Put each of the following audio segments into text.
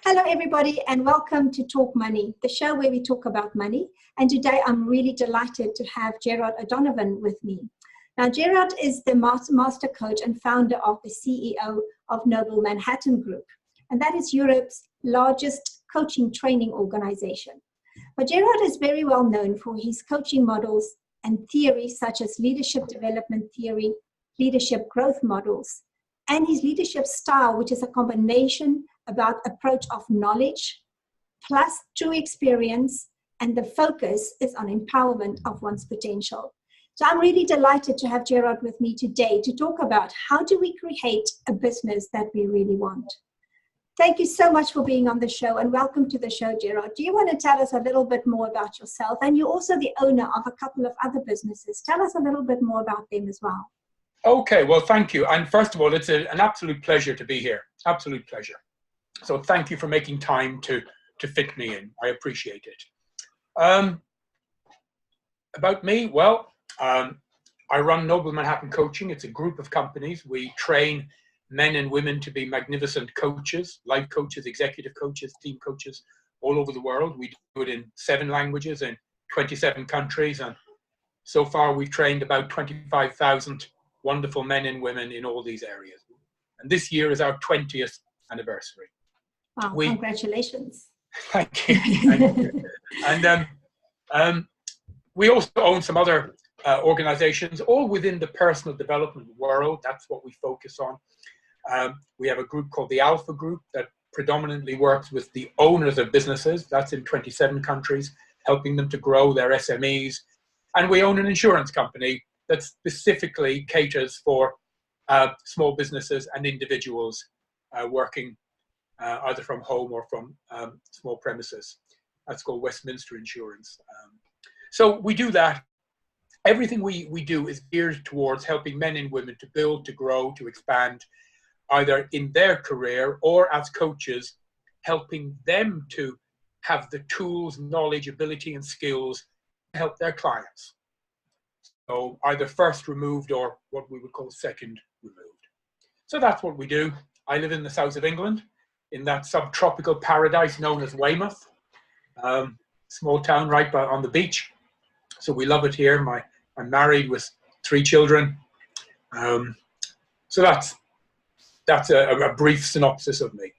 Hello, everybody, and welcome to Talk Money, the show where we talk about money. And today I'm really delighted to have Gerard O'Donovan with me. Now, Gerard is the master coach and founder of the CEO of Noble Manhattan Group, and that is Europe's largest coaching training organization. But Gerard is very well known for his coaching models and theories such as leadership development theory, leadership growth models, and his leadership style, which is a combination about approach of knowledge plus true experience, and the focus is on empowerment of one's potential. So I'm really delighted to have Gerard with me today to talk about how do we create a business that we really want. Thank you so much for being on the show, and welcome to the show, Gerard. Do you want to tell us a little bit more about yourself? And you're also the owner of a couple of other businesses. Tell us a little bit more about them as well. Okay, well, thank you. And first of all, it's an absolute pleasure to be here. Absolute pleasure. So thank you for making time to fit me in. I appreciate it. About me, well, I run Noble Manhattan Coaching. It's a group of companies. We train men and women to be magnificent coaches, life coaches, executive coaches, team coaches all over the world. We do it in 7 languages in 27 countries. And so far, we've trained about 25,000 wonderful men and women in all these areas. And this year is our 20th anniversary. Wow, congratulations. Thank you. Thank you. And we also own some other organizations, all within the personal development world. That's what we focus on. We have a group called the Alpha Group that predominantly works with the owners of businesses. That's in 27 countries, helping them to grow their SMEs. And we own an insurance company that specifically caters for small businesses and individuals working either from home or from small premises. That's called Westminster Insurance. So we do that. Everything we do is geared towards helping men and women to build, to grow, to expand, either in their career or as coaches, helping them to have the tools, knowledge, ability, and skills to help their clients. So either first removed or what we would call second removed. So that's what we do. I live in the south of England, in that subtropical paradise known as Weymouth, small town right on the beach. So we love it here. I'm married with 3 children. So that's a brief synopsis of me.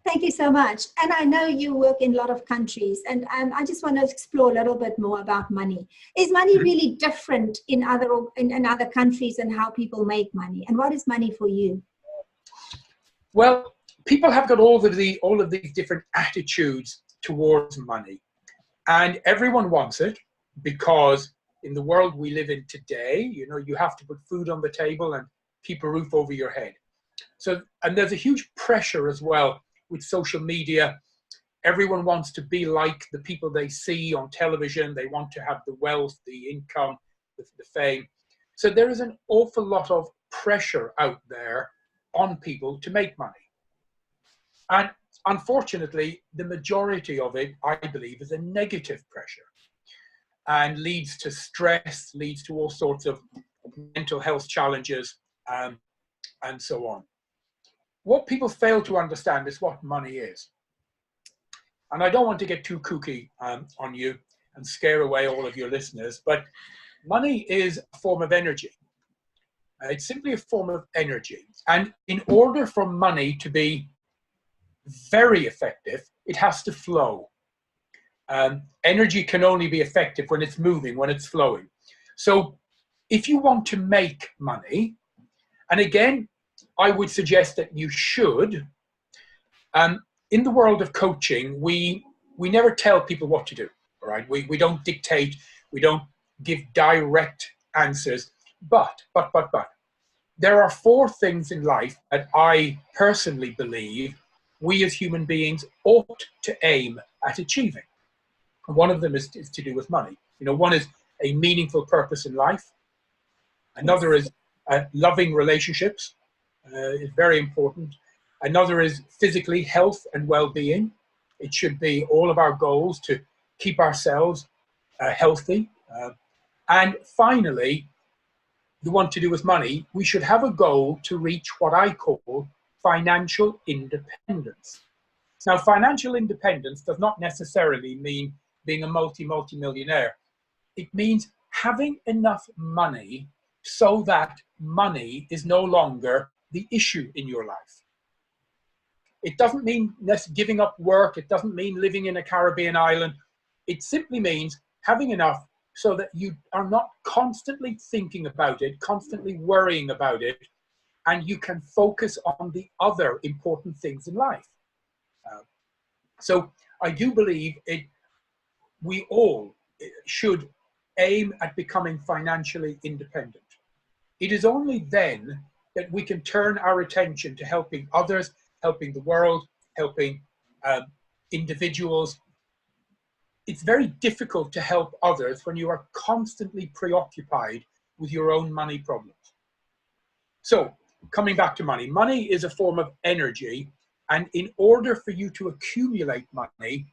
Thank you so much. And I know you work in a lot of countries, and I just want to explore a little bit more about money. Is money really different in other countries and how people make money? And what is money for you? Well, people have got all of these different attitudes towards money, and everyone wants it because in the world we live in today, you have to put food on the table and keep a roof over your head. So, and there's a huge pressure as well with social media. Everyone wants to be like the people they see on television. They want to have the wealth, the income, the fame. So there is an awful lot of pressure out there on people to make money. And unfortunately, the majority of it, I believe, is a negative pressure and leads to stress, leads to all sorts of mental health challenges, and so on. What people fail to understand is what money is. And I don't want to get too kooky on you and scare away all of your listeners, but money is a form of energy. It's simply a form of energy. And in order for money to be very effective, it has to flow. Energy can only be effective when it's moving, when it's flowing. So if you want to make money, and again, I would suggest that you should, in the world of coaching, we never tell people what to do, all right? We don't dictate, we don't give direct answers, but there are 4 things in life that I personally believe we as human beings ought to aim at achieving. And one of them is to do with money. One is a meaningful purpose in life. Another is loving relationships. Is very important. Another is physically health and well-being. It should be all of our goals to keep ourselves healthy. And finally, the one to do with money, we should have a goal to reach what I call financial independence. Now, financial independence does not necessarily mean being a multi-millionaire. It means having enough money so that money is no longer the issue in your life. It doesn't mean giving up work. It doesn't mean living in a Caribbean island. It simply means having enough so that you are not constantly thinking about it, constantly worrying about it, and you can focus on the other important things in life. So I do believe we all should aim at becoming financially independent. It is only then that we can turn our attention to helping others, helping the world, helping individuals. It's very difficult to help others when you are constantly preoccupied with your own money problems. So, coming back to money, money is a form of energy, and in order for you to accumulate money,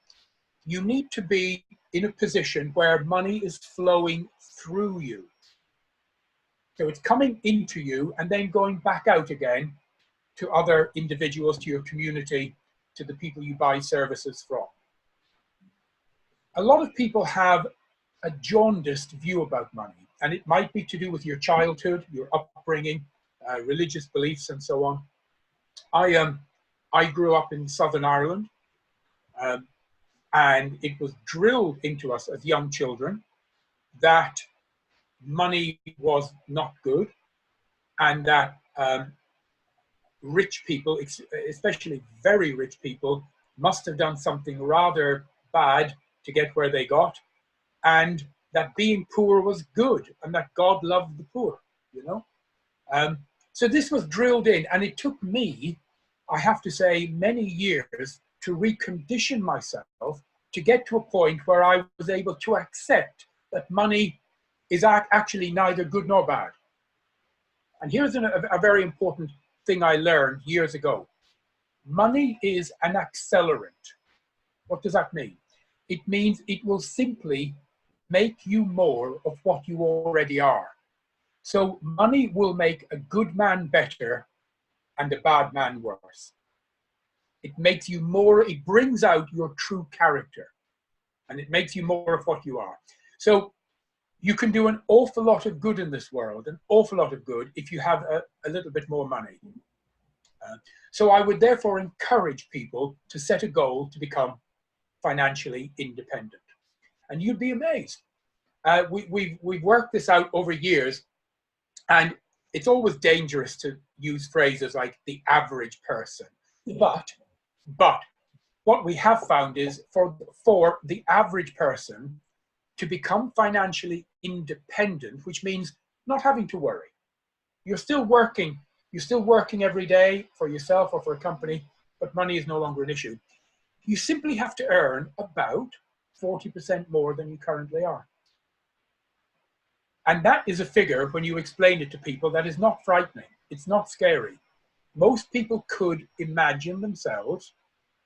you need to be in a position where money is flowing through you. So it's coming into you and then going back out again to other individuals, to your community, to the people you buy services from. A lot of people have a jaundiced view about money, and it might be to do with your childhood, your upbringing, religious beliefs, and so on. I grew up in Southern Ireland, and it was drilled into us as young children that money was not good, and that rich people, especially very rich people, must have done something rather bad to get where they got, and that being poor was good, and that God loved the poor, you know. So this was drilled in, and it took me, I have to say, many years to recondition myself to get to a point where I was able to accept that money is actually neither good nor bad. And here's a very important thing I learned years ago. Money is an accelerant. What does that mean? It means it will simply make you more of what you already are. So money will make a good man better and a bad man worse. It makes you more, it brings out your true character, and it makes you more of what you are. So you can do an awful lot of good in this world, an awful lot of good, if you have a little bit more money. So I would therefore encourage people to set a goal to become financially independent. And you'd be amazed. We've worked this out over years, and it's always dangerous to use phrases like the average person. But what we have found is for the average person to become financially independent, which means not having to worry. You're still working every day for yourself or for a company, but money is no longer an issue. You simply have to earn about 40% more than you currently are. And that is a figure, when you explain it to people, that is not frightening. It's not scary. Most people could imagine themselves,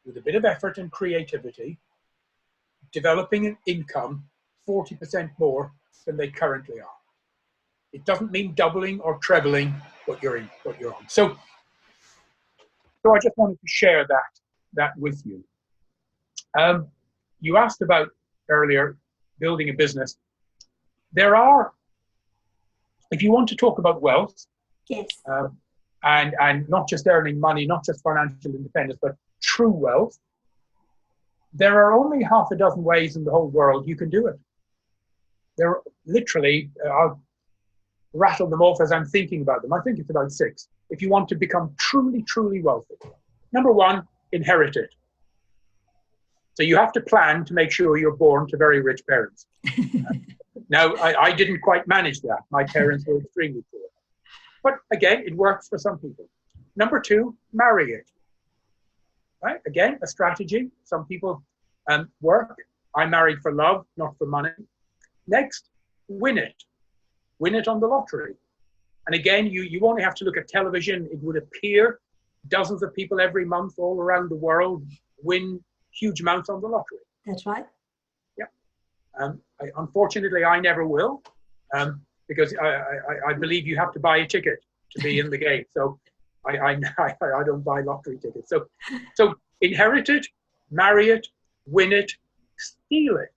with a bit of effort and creativity, developing an income 40% more than they currently are. It doesn't mean doubling or trebling what you're on. So I just wanted to share that with you. You asked about earlier building a business. There are, if you want to talk about wealth, yes, and not just earning money, not just financial independence, but true wealth, there are only half a dozen ways in the whole world you can do it. There are literally, I'll rattle them off as I'm thinking about them. I think it's about 6. If you want to become truly, truly wealthy. Number 1, inherit it. So you have to plan to make sure you're born to very rich parents. Now, I didn't quite manage that. My parents were extremely poor. But again, it works for some people. Number 2, marry it. Right? Again, a strategy. Some people work. I married for love, not for money. Next, win it. Win it on the lottery. And again, you only have to look at television. It would appear dozens of people every month all around the world win huge amounts on the lottery. That's right. Yeah. Unfortunately, I never will, because I believe you have to buy a ticket to be in the game. So I don't buy lottery tickets. So Inherit it, marry it, win it, steal it.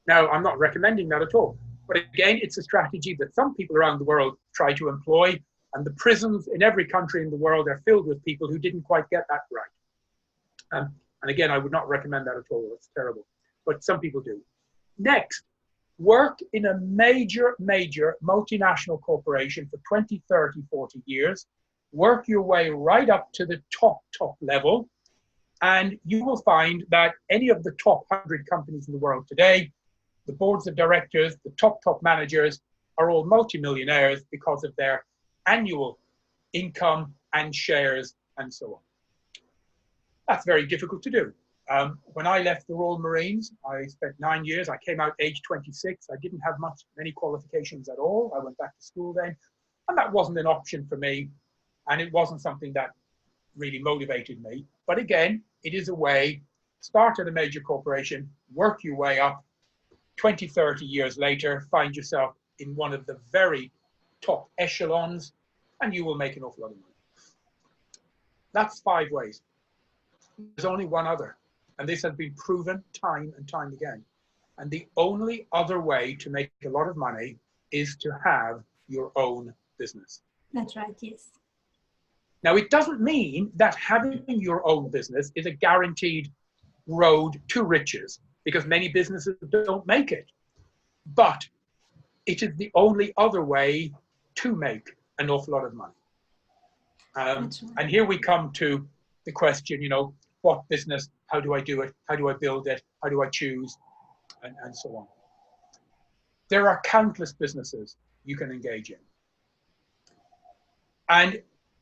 Now, I'm not recommending that at all. But again, it's a strategy that some people around the world try to employ. And the prisons in every country in the world are filled with people who didn't quite get that right. And again, I would not recommend that at all. It's terrible. But some people do. Next, work in a major multinational corporation for 20, 30, 40 years. Work your way right up to the top level. And you will find that any of the top 100 companies in the world today, the boards of directors, the top managers are all multimillionaires because of their annual income and shares and so on. That's very difficult to do. When I left the Royal Marines, I spent 9 years. I came out age 26. I didn't have many qualifications at all. I went back to school then, and that wasn't an option for me, and it wasn't something that really motivated me. But again, it is a way, start at a major corporation, work your way up, 20, 30 years later, find yourself in one of the very top echelons, and you will make an awful lot of money. That's 5 ways. There's only one other, and this has been proven time and time again. And the only other way to make a lot of money is to have your own business. That's right, yes. Now, it doesn't mean that having your own business is a guaranteed road to riches, because many businesses don't make it. But it is the only other way to make an awful lot of money. Right. And here we come to the question, what business, how do I do it? How do I build it? How do I choose? And so on. There are countless businesses you can engage in. And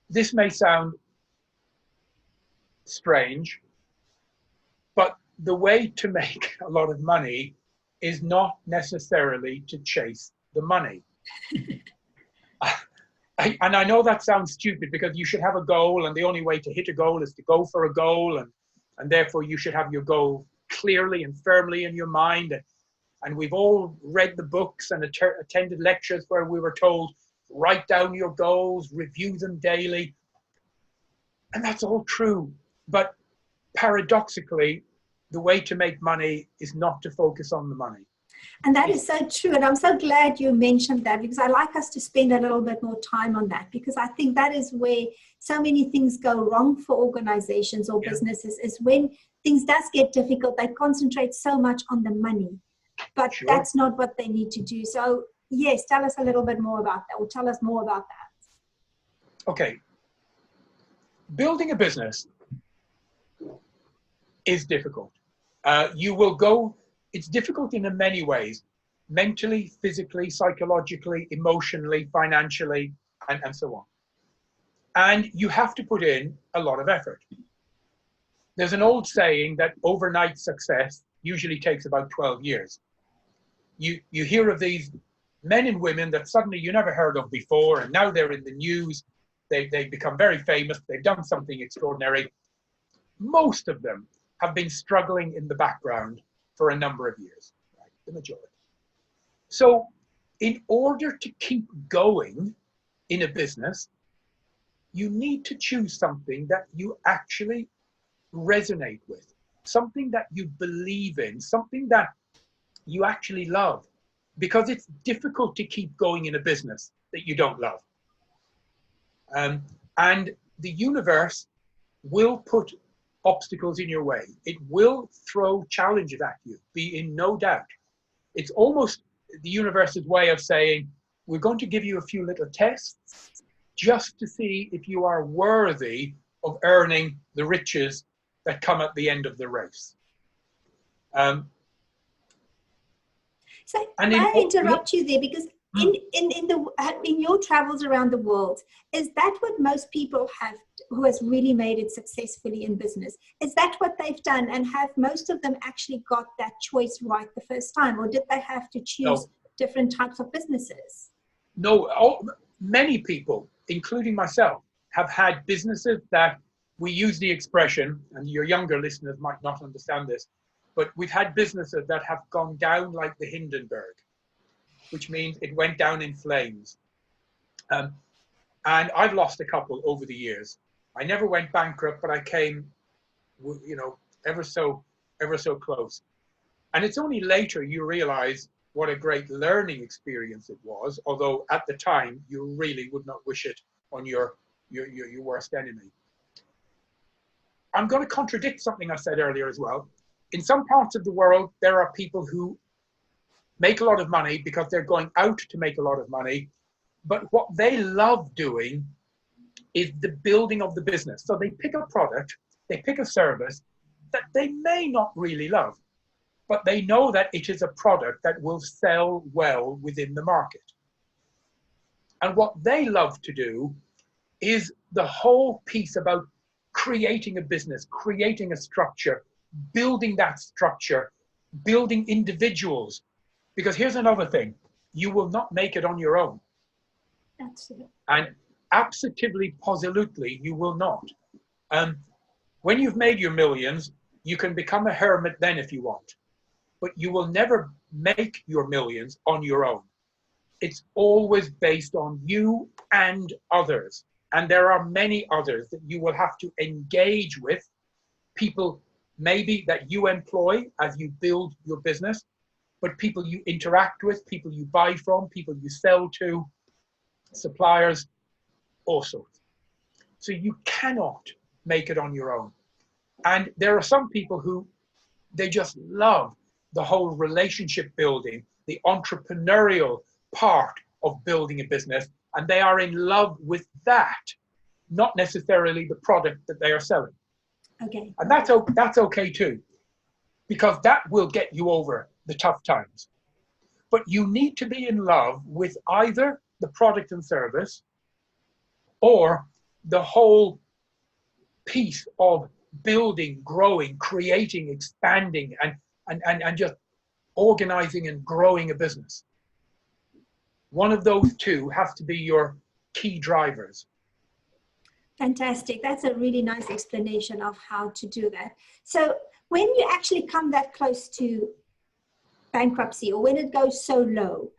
this may sound strange, but the way to make a lot of money is not necessarily to chase the money. And I know that sounds stupid, because you should have a goal, and the only way to hit a goal is to go for a goal, and therefore you should have your goal clearly and firmly in your mind. And we've all read the books and attended lectures where we were told, write down your goals, review them daily. And that's all true. But paradoxically, the way to make money is not to focus on the money. And that is so true. And I'm so glad you mentioned that, because I like us to spend a little bit more time on that, because I think that is where so many things go wrong for organizations or businesses, is when things does get difficult, they concentrate so much on the money, but that's not what they need to do. So yes, tell us a little bit more about that, or tell us more about that. Okay. Building a business is difficult. It's difficult in many ways, mentally, physically, psychologically, emotionally, financially, and so on. And you have to put in a lot of effort. There's an old saying that overnight success usually takes about 12 years. You hear of these men and women that suddenly you never heard of before, and now they're in the news. They've become very famous. They've done something extraordinary. Most of them have been struggling in the background for a number of years, right? The majority. So in order to keep going in a business, you need to choose something that you actually resonate with, something that you believe in, something that you actually love, because it's difficult to keep going in a business that you don't love. And the universe will put obstacles in your way. It will throw challenges at you, be in no doubt. It's almost the universe's way of saying, we're going to give you a few little tests just to see if you are worthy of earning the riches that come at the end of the race. So may I interrupt you there, because in your travels around the world, is that what most people have who has really made it successfully in business? Is that what they've done, and have most of them actually got that choice right the first time, or did they have to choose different types of businesses? No, many people, including myself, have had businesses that we use the expression, and your younger listeners might not understand this, but we've had businesses that have gone down like the Hindenburg, which means it went down in flames. And I've lost a couple over the years. I never went bankrupt, but I came you know, ever so close. And it's only later you realize what a great learning experience it was, although at the time you really would not wish it on your worst enemy. I'm going to contradict something I said earlier as well. In some parts of the world, there are people who make a lot of money because they're going out to make a lot of money, but what they love doing is the building of the business. So they pick a product, they pick a service that they may not really love, but they know that it is a product that will sell well within the market. And what they love to do is the whole piece about creating a business, creating a structure, building that structure, building individuals. Because here's another thing, you will not make it on your own. Absolutely. And absolutely, positively, you will not. When you've made your millions, you can become a hermit then if you want. But you will never make your millions on your own. It's always based on you and others. And there are many others that you will have to engage with, people maybe that you employ as you build your business, but people you interact with, people you buy from, people you sell to, suppliers, all sorts. So you cannot make it on your own. And there are some people who, they just love the whole relationship building, the entrepreneurial part of building a business, and they are in love with that, not necessarily the product that they are selling. Okay. And that's okay too, because that will get you over the tough times. But you need to be in love with either the product and service or the whole piece of building, growing, creating, expanding, and just organizing and growing a business. One of those two has to be your key drivers. Fantastic. That's a really nice explanation of how to do that. So when you actually come that close to bankruptcy, or when it goes so low,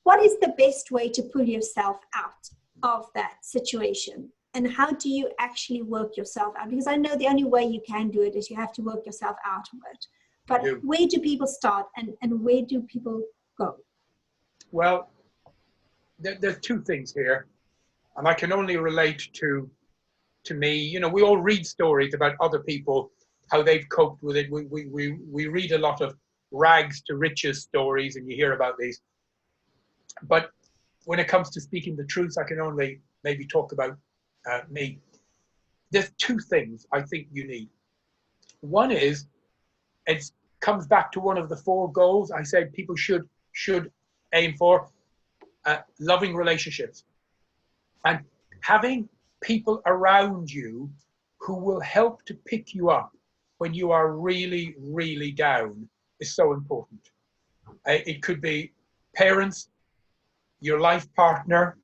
what is the best way to pull yourself out of that situation? And how do you actually work yourself out? Because I know the only way you can do it is you have to work yourself out of it. But where do people start, and where do people go? Well, there's two things here, and I can only relate to me. You know, we all read stories about other people, how they've coped with it. We read a lot of rags to riches stories, and you hear about these. But when it comes to speaking the truth, I can only maybe talk about me. There's two things I think you need. One is, it comes back to one of the 4 goals I said people should aim for, loving relationships. And having people around you who will help to pick you up when you are really, really down is so important. It could be parents, your life partner,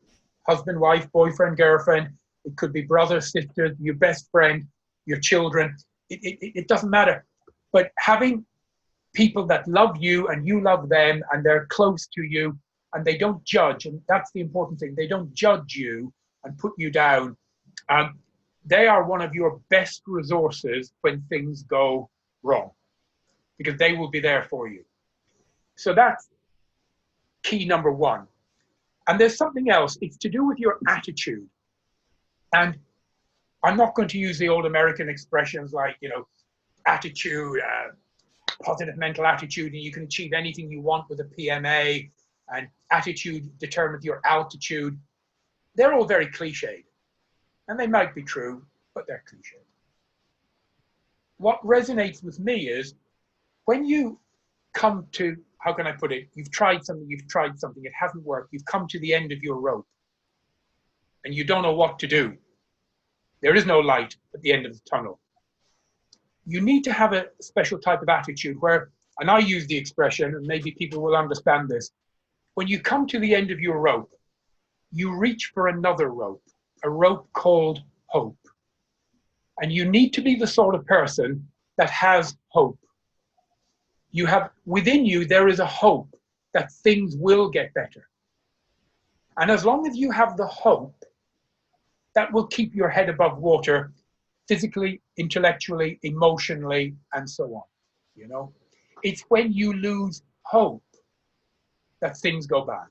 husband, wife, boyfriend, girlfriend. It could be brother, sister, your best friend, your children. It doesn't matter. But having people that love you and you love them and they're close to you and they don't judge, and that's the important thing, they don't judge you and put you down. They are one of your best resources when things go wrong, because they will be there for you. So that's key number 1. And there's something else. It's to do with your attitude. And I'm not going to use the old American expressions like, you know, attitude, positive mental attitude, and you can achieve anything you want with a PMA, and attitude determines your altitude. They're all very cliched. And they might be true, but they're cliched. What resonates with me is when you come to, how can I put it? You've tried something, it hasn't worked. You've come to the end of your rope and you don't know what to do. There is no light at the end of the tunnel. You need to have a special type of attitude where, and I use the expression, and maybe people will understand this. When you come to the end of your rope, you reach for another rope, a rope called hope. And you need to be the sort of person that has hope. You have, within you, there is a hope that things will get better. And as long as you have the hope, that will keep your head above water, physically intellectually, emotionally, and so on. You know, it's when you lose hope that things go bad.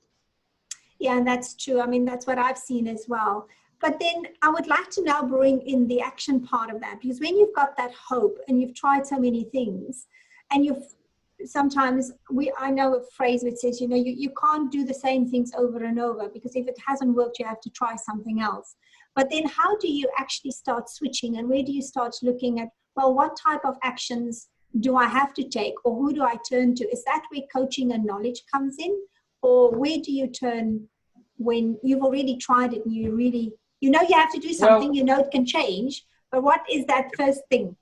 Yeah, and that's true. I mean, that's what I've seen as well. But then I would like to now bring in the action part of that, because when you've got that hope and you've tried so many things, and you've sometimes I know a phrase which says, you know, you can't do the same things over and over, because if it hasn't worked, you have to try something else. But then how do you actually start switching, and where do you start looking at, well, what type of actions do I have to take, or who do I turn to? Is that where coaching and knowledge comes in? Or where do you turn when you've already tried it and you really, you know, you have to do something, Well, you know, it can change, but what is that first thing?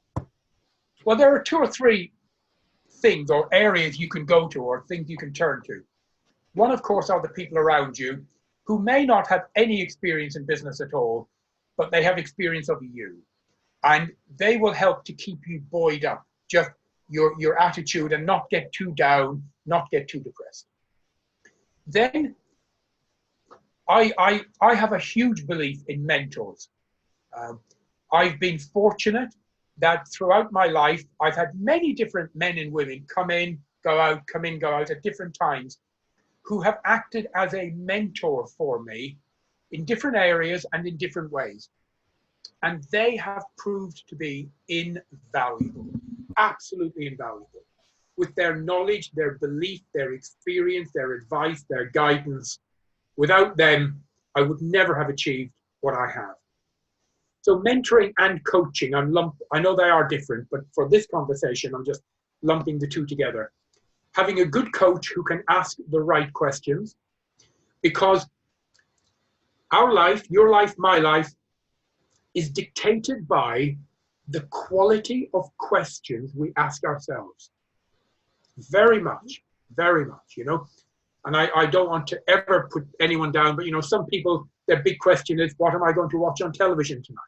Well, there are 2 or 3 things or areas you can go to, or things you can turn to. One, of course, are the people around you who may not have any experience in business at all, but they have experience of you. And they will help to keep you buoyed up, just your attitude, and not get too down, not get too depressed. Then I have a huge belief in mentors. I've been fortunate that throughout my life, I've had many different men and women come in, go out, come in, go out at different times, who have acted as a mentor for me in different areas and in different ways. And they have proved to be invaluable, absolutely invaluable, with their knowledge, their belief, their experience, their advice, their guidance. Without them, I would never have achieved what I have. So mentoring and coaching, I know they are different, but for this conversation, I'm just lumping the two together. Having a good coach who can ask the right questions, because our life, your life, my life, is dictated by the quality of questions we ask ourselves. Very much, you know. And I don't want to ever put anyone down, but, you know, some people, their big question is, what am I going to watch on television tonight?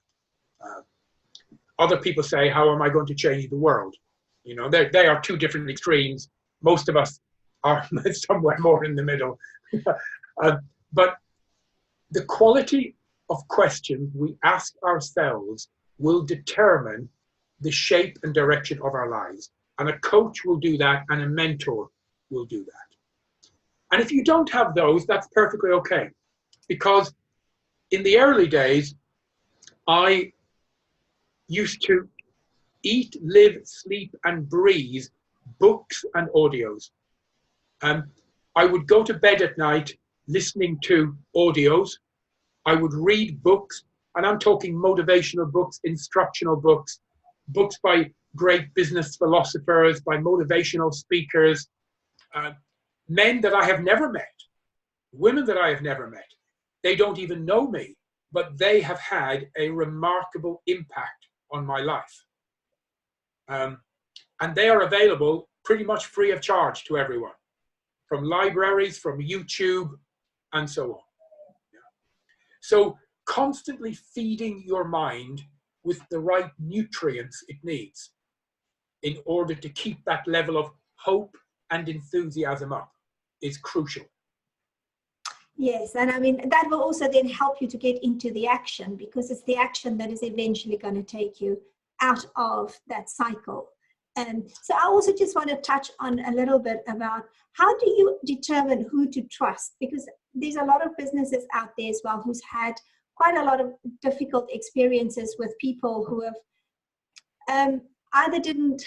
Other people say, how am I going to change the world? You know, they are 2 different extremes. Most of us are somewhere more in the middle. But the quality of questions we ask ourselves will determine the shape and direction of our lives. And a coach will do that, and a mentor will do that. And if you don't have those, that's perfectly okay. Because in the early days, I used to eat, live, sleep, and breathe books and audios. I would go to bed at night listening to audios. I would read books, and I'm talking motivational books, instructional books, books by great business philosophers, by motivational speakers, men that I have never met, women that I have never met. They don't even know me, but they have had a remarkable impact on my life. And they are available pretty much free of charge to everyone, from libraries, from YouTube, and so on. So constantly feeding your mind with the right nutrients it needs in order to keep that level of hope and enthusiasm up is crucial. Yes, and I mean, that will also then help you to get into the action, because it's the action that is eventually going to take you out of that cycle. So I also just want to touch on a little bit about, how do you determine who to trust? Because there's a lot of businesses out there as well who's had quite a lot of difficult experiences with people who have either didn't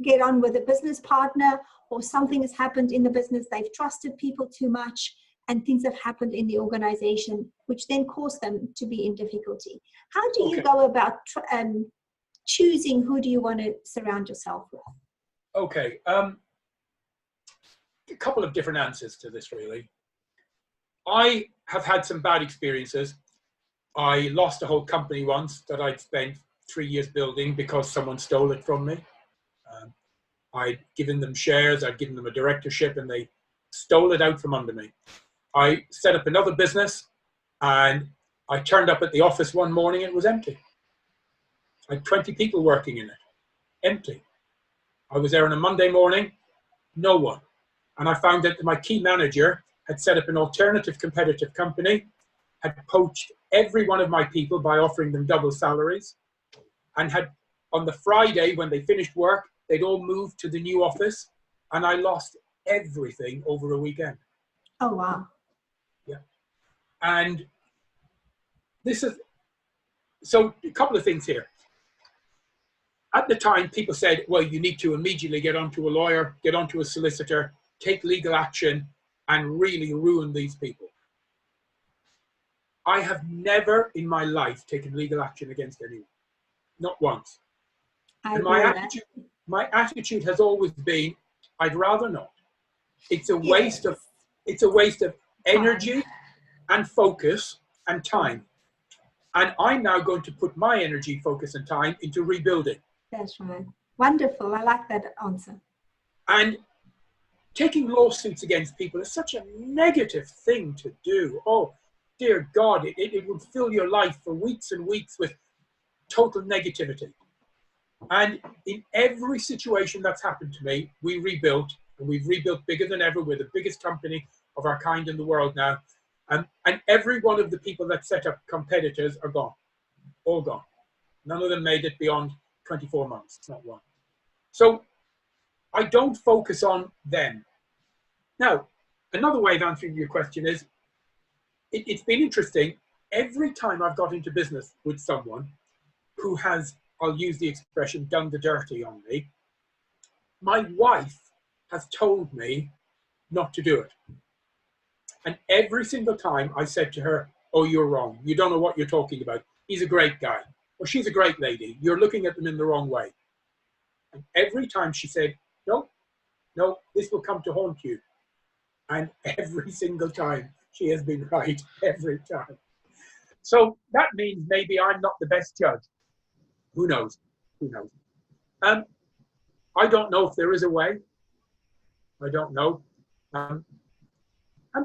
get on with a business partner, or something has happened in the business, they've trusted people too much, and things have happened in the organization, which then caused them to be in difficulty. How do you go about choosing who do you want to surround yourself with? Okay, a couple of different answers to this, really. I have had some bad experiences. I lost a whole company once that I'd spent 3 years building because someone stole it from me. I'd given them shares, I'd given them a directorship, and they stole it out from under me. I set up another business, and I turned up at the office one morning, it was empty. I had 20 people working in it, empty. I was there on a Monday morning, no one. And I found that my key manager had set up an alternative competitive company, had poached every one of my people by offering them double salaries, and had on the Friday when they finished work, they'd all move to the new office, and I lost everything over a weekend. Oh, wow. Yeah. And this is, so a couple of things here. At the time, people said, well, you need to immediately get onto a lawyer, get onto a solicitor, take legal action, and really ruin these people. I have never in my life taken legal action against anyone. Not once. And my attitude has always been, I'd rather not. It's a waste of, energy and focus and time. And I'm now going to put my energy, focus, and time into rebuilding. That's right. Wonderful. I like that answer. And taking lawsuits against people is such a negative thing to do. Oh, dear God, it would fill your life for weeks and weeks with total negativity. And in every situation that's happened to me, we rebuilt, and we've rebuilt bigger than ever. We're the biggest company of our kind in the world now. And every one of the people that set up competitors are gone, all gone. None of them made it beyond 24 months, not one. So I don't focus on them. Now, another way of answering your question is, it's been interesting. Every time I've got into business with someone who has, I'll use the expression, done the dirty on me, my wife has told me not to do it. And every single time I said to her, oh, you're wrong. You don't know what you're talking about. He's a great guy. Or she's a great lady. You're looking at them in the wrong way. And every time she said, no, this will come to haunt you. And every single time she has been right, every time. So that means maybe I'm not the best judge. Who knows? Who knows? I don't know if there is a way. I don't know. And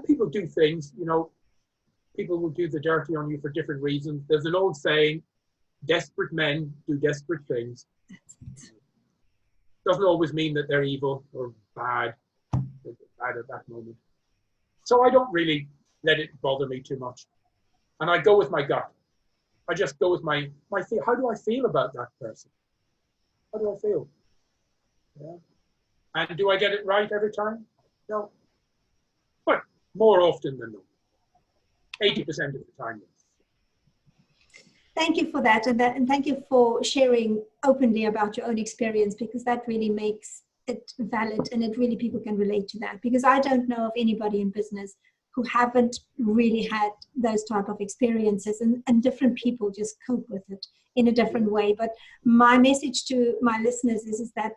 people do things, you know, people will do the dirty on you for different reasons. There's an old saying, desperate men do desperate things. Doesn't always mean that they're evil or bad at that moment. So I don't really let it bother me too much. And I go with my gut. I just go with my feel. How do I feel about that person? How do I feel? Yeah. And do I get it right every time? No. But more often than not. 80% of the time, yes. Thank you for that. And thank you for sharing openly about your own experience, because that really makes it valid, and it really, people can relate to that, because I don't know of anybody in business who haven't really had those type of experiences, and different people just cope with it in a different way. But my message to my listeners is that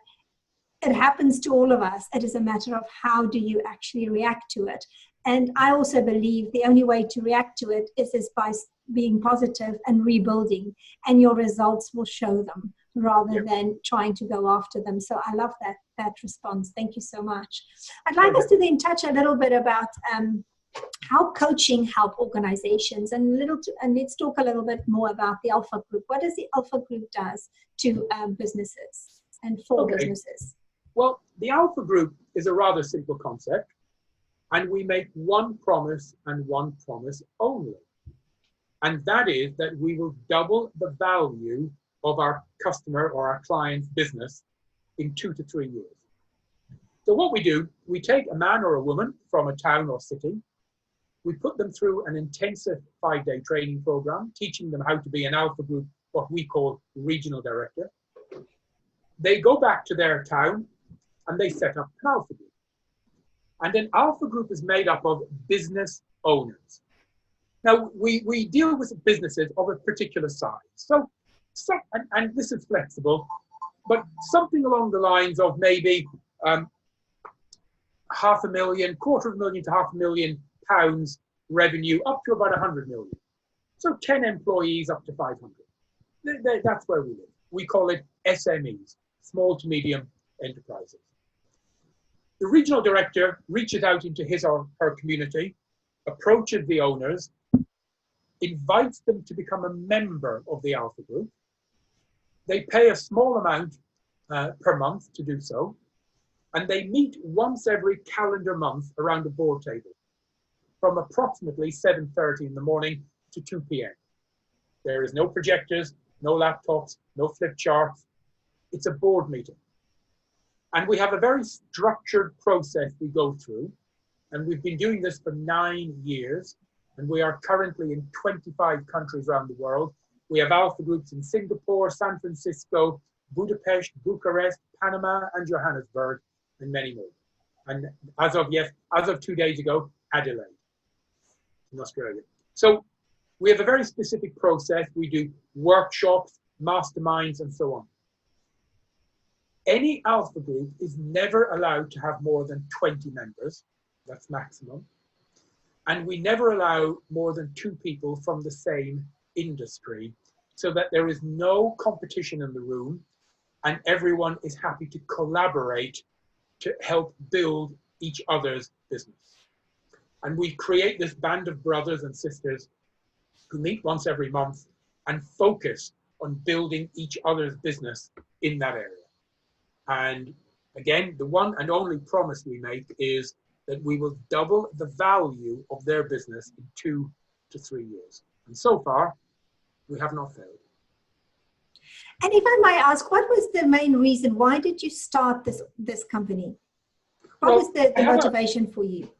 it happens to all of us. It is a matter of how do you actually react to it. And I also believe the only way to react to it is by being positive and rebuilding, and your results will show them rather than trying to go after them. So I love that response. Thank you so much. I'd like us to then touch a little bit about how coaching help organizations, and let's talk a little bit more about the Alpha Group. What does the Alpha Group does to businesses and for businesses? Well, the Alpha Group is a rather simple concept, and we make one promise and one promise only. And that is that we will double the value of our customer or our client's business in 2 to 3 years. So what we do, we take a man or a woman from a town or city, we put them through an intensive 5-day training program, teaching them how to be an Alpha Group, what we call regional director. They go back to their town and they set up an Alpha Group. And an Alpha Group is made up of business owners. Now, we deal with businesses of a particular size. So and this is flexible, but something along the lines of maybe £500,000, £250,000 to £500,000 revenue, up to about 100 million. So 10 employees up to 500. That's where we live. We call it SMEs, small to medium enterprises. The regional director reaches out into his or her community, approaches the owners, invites them to become a member of the Alpha Group. They pay a small amount per month to do so, and they meet once every calendar month around the board table from approximately 7:30 in the morning to 2 p.m. There is no projectors, no laptops, no flip charts. it's a board meeting. And we have a very structured process we go through. And we've been doing this for 9 years. And we are currently in 25 countries around the world. We have alpha groups in Singapore, San Francisco, Budapest, Bucharest, Panama, and Johannesburg, and many more. And as of 2 days ago, Adelaide in Australia. So we have a very specific process. We do workshops, masterminds, and so on. Any alpha group is never allowed to have more than 20 members. That's maximum. And we never allow more than 2 people from the same industry, so that there is no competition in the room and everyone is happy to collaborate to help build each other's business. And we create this band of brothers and sisters who meet once every month and focus on building each other's business in that area. And again, the one and only promise we make is that we will double the value of their business in 2 to 3 years. And so far, we have not failed. And if I might ask, what was the main reason? Why did you start this company? What was the motivation for you?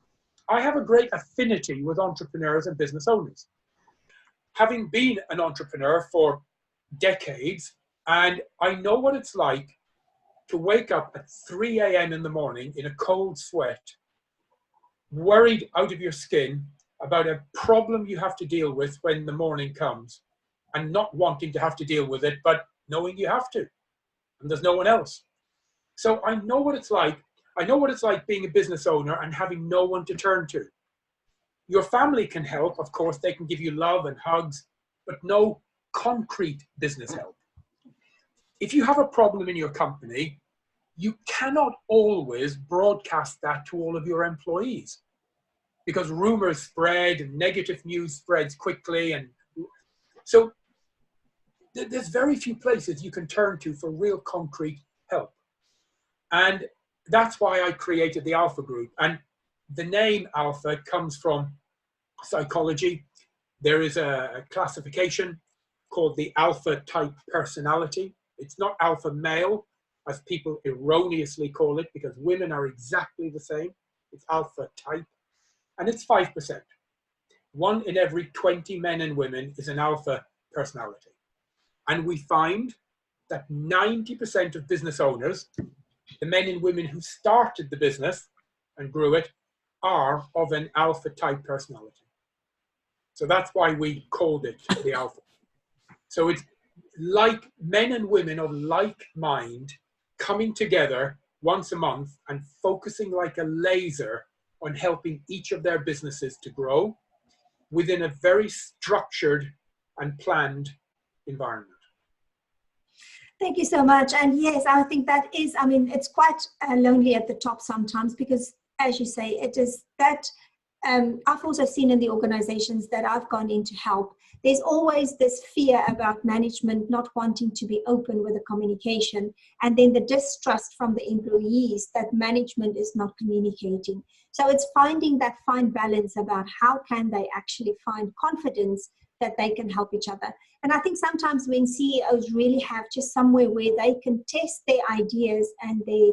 I have a great affinity with entrepreneurs and business owners. Having been an entrepreneur for decades, and I know what it's like to wake up at 3 a.m. in the morning in a cold sweat, worried out of your skin about a problem you have to deal with when the morning comes, and not wanting to have to deal with it, but knowing you have to, and there's no one else. So I know what it's like. I know what it's like being a business owner and having no one to turn to. Your family can help, of course, they can give you love and hugs, but no concrete business help. If you have a problem in your company, you cannot always broadcast that to all of your employees, because rumors spread and negative news spreads quickly. And so there's very few places you can turn to for real concrete help. And that's why I created the Alpha Group. And the name Alpha comes from psychology. There is a classification called the alpha type personality. It's not alpha male, as people erroneously call it, because women are exactly the same. It's alpha type, and it's 5%. 1 in every 20 men and women is an alpha personality. And we find that 90% of business owners, the men and women who started the business and grew it, are of an alpha type personality. So that's why we called it the Alpha. So it's like men and women of like mind coming together once a month and focusing like a laser on helping each of their businesses to grow within a very structured and planned environment. Thank you so much. And yes, I think that is, I mean, it's quite lonely at the top sometimes, because as you say, it is that I've also seen in the organizations that I've gone in to help, there's always this fear about management not wanting to be open with the communication, and then the distrust from the employees that management is not communicating. So it's finding that fine balance about how can they actually find confidence that they can help each other. And I think sometimes when CEOs really have just somewhere where they can test their ideas and their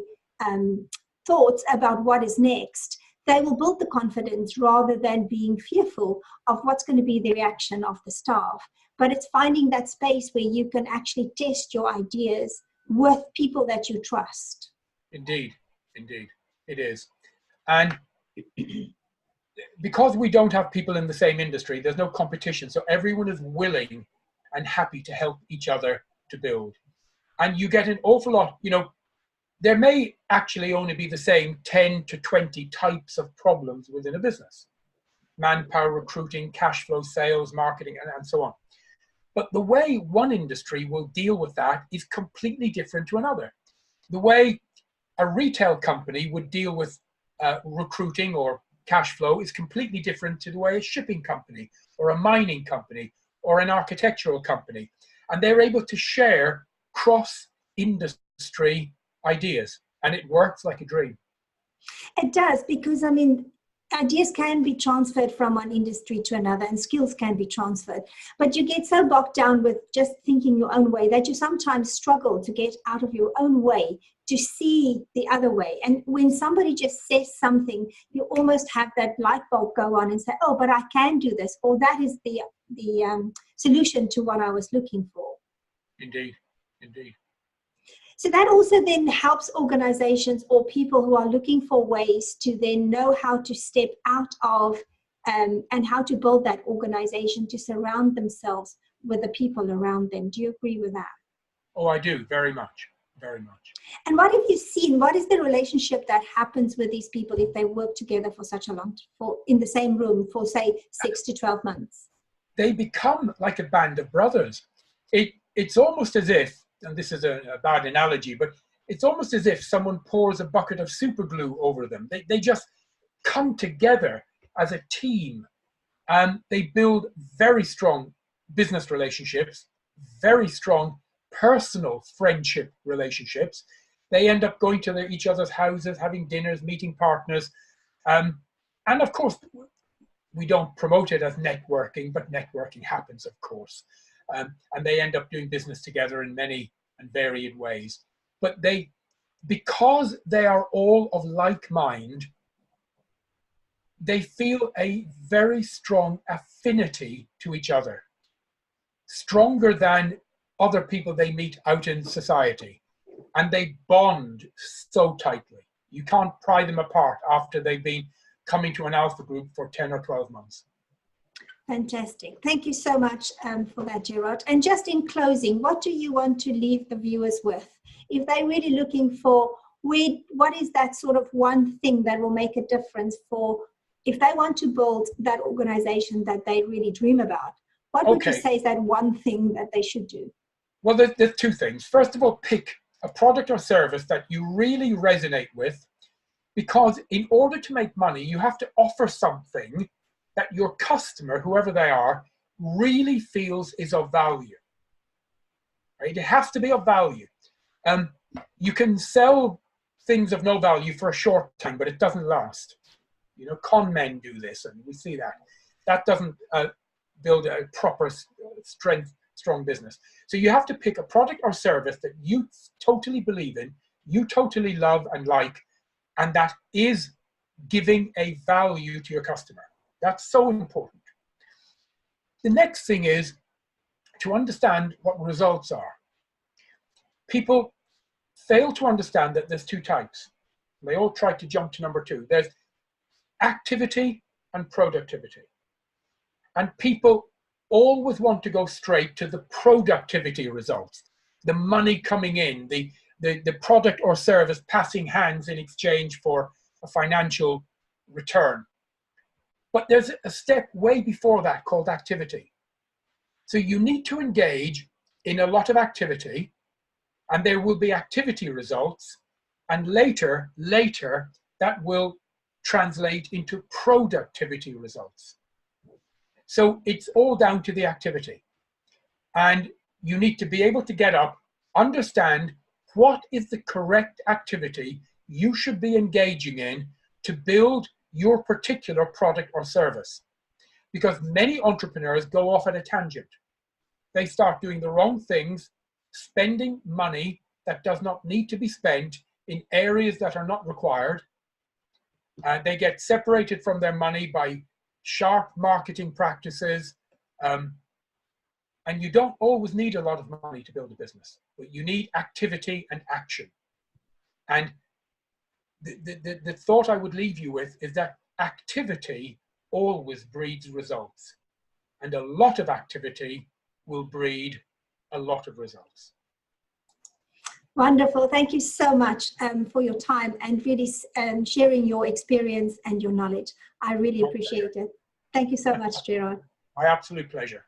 thoughts about what is next, they will build the confidence rather than being fearful of what's going to be the reaction of the staff. But it's finding that space where you can actually test your ideas with people that you trust. Indeed, indeed, it is. And because we don't have people in the same industry, there's no competition. So everyone is willing and happy to help each other to build. And you get an awful lot, you know, there may actually only be the same 10 to 20 types of problems within a business. Manpower, recruiting, cash flow, sales, marketing, and so on. But the way one industry will deal with that is completely different to another. The way a retail company would deal with recruiting or cash flow is completely different to the way a shipping company or a mining company or an architectural company. And they're able to share cross-industry ideas, and it works like a dream. It does, because I mean, ideas can be transferred from one industry to another, and skills can be transferred. But you get so bogged down with just thinking your own way that you sometimes struggle to get out of your own way to see the other way. And when somebody just says something, you almost have that light bulb go on and say, oh, but I can do this, or that is the solution to what I was looking for. Indeed, indeed. So that also then helps organizations or people who are looking for ways to then know how to step out of and how to build that organization to surround themselves with the people around them. Do you agree with that? Oh, I do, very much, very much. And what have you seen? What is the relationship that happens with these people if they work together for such a long, in the same room for say 6 to 12 months? They become like a band of brothers. It's almost as if, and this is a bad analogy, but it's almost as if someone pours a bucket of super glue over them. They just come together as a team, and they build very strong business relationships, very strong personal friendship relationships. They end up going to each other's houses, having dinners, meeting partners. And of course, we don't promote it as networking, but networking happens, of course. And they end up doing business together in many and varied ways. But because they are all of like mind, they feel a very strong affinity to each other, stronger than other people they meet out in society. And they bond so tightly. You can't pry them apart after they've been coming to an alpha group for 10 or 12 months. Fantastic. Thank you so much for that, Gerard. And just in closing, what do you want to leave the viewers with? If they're really looking for, what is that sort of one thing that will make a difference for, if they want to build that organization that they really dream about, what would you say is that one thing that they should do? Well, there's two things. First of all, pick a product or service that you really resonate with, because in order to make money, you have to offer something that your customer, whoever they are, really feels is of value. Right? It has to be of value. You can sell things of no value for a short time, but it doesn't last. You know, con men do this, and we see that. That doesn't build a proper strong business. So you have to pick a product or service that you totally believe in, you totally love and like, and that is giving a value to your customer. That's so important. The next thing is to understand what results are. People fail to understand that there's two types. They all try to jump to number two. There's activity and productivity. And people always want to go straight to the productivity results, the money coming in, the product or service passing hands in exchange for a financial return. But there's a step way before that called activity. So you need to engage in a lot of activity, and there will be activity results, and later that will translate into productivity results. So it's all down to the activity. And you need to be able to get up, understand what is the correct activity you should be engaging in to build your particular product or service. Because many entrepreneurs go off at a tangent. They start doing the wrong things, spending money that does not need to be spent in areas that are not required. They get separated from their money by sharp marketing practices. And you don't always need a lot of money to build a business, but you need activity and action. And the thought I would leave you with is that activity always breeds results, and a lot of activity will breed a lot of results. Wonderful. Thank you so much for your time and really sharing your experience and your knowledge. I really appreciate it. Thank you so much, Gerard. My absolute pleasure.